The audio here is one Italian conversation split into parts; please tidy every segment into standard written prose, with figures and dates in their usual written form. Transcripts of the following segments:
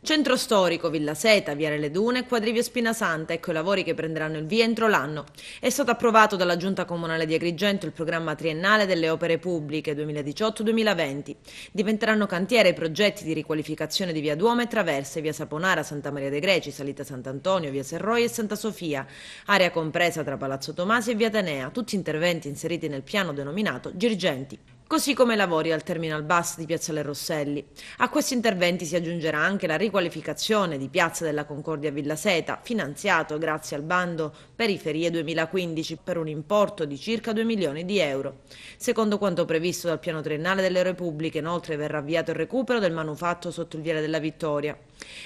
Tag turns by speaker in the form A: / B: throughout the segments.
A: Centro storico, Villa Seta, Viale Le Dune e Quadrivio Spinasanta, ecco i lavori che prenderanno il via entro l'anno. È stato approvato dalla Giunta Comunale di Agrigento il programma triennale delle opere pubbliche 2018-2020. Diventeranno cantiere i progetti di riqualificazione di Via Duomo e Traverse, Via Saponara, Santa Maria dei Greci, Salita Sant'Antonio, Via Serroi e Santa Sofia, area compresa tra Palazzo Tomasi e Via Atenea, tutti interventi inseriti nel piano denominato Girgenti. Così come i lavori al Terminal Bus di Piazzale Rosselli. A questi interventi si aggiungerà anche la riqualificazione di Piazza della Concordia Villa Seta, finanziato grazie al bando Periferie 2015 per un importo di circa 2 milioni di euro. Secondo quanto previsto dal piano triennale delle Repubbliche, inoltre verrà avviato il recupero del manufatto sotto il Viale della Vittoria.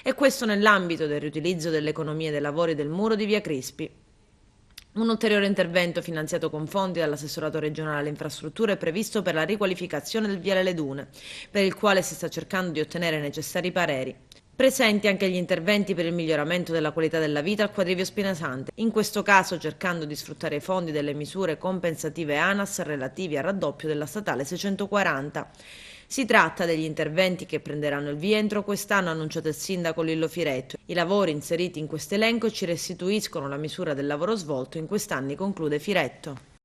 A: E questo nell'ambito del riutilizzo delle economie dei lavori del muro di Via Crispi. Un ulteriore intervento finanziato con fondi dall'assessorato regionale alle infrastrutture è previsto per la riqualificazione del Viale Le Dune, per il quale si sta cercando di ottenere i necessari pareri. Presenti anche gli interventi per il miglioramento della qualità della vita al Quadrivio Spinasante, in questo caso cercando di sfruttare i fondi delle misure compensative ANAS relativi al raddoppio della statale 640. Si tratta degli interventi che prenderanno il via entro quest'anno, ha annunciato il sindaco Lillo Firetto. I lavori inseriti in questo elenco ci restituiscono la misura del lavoro svolto in quest'anni, conclude Firetto.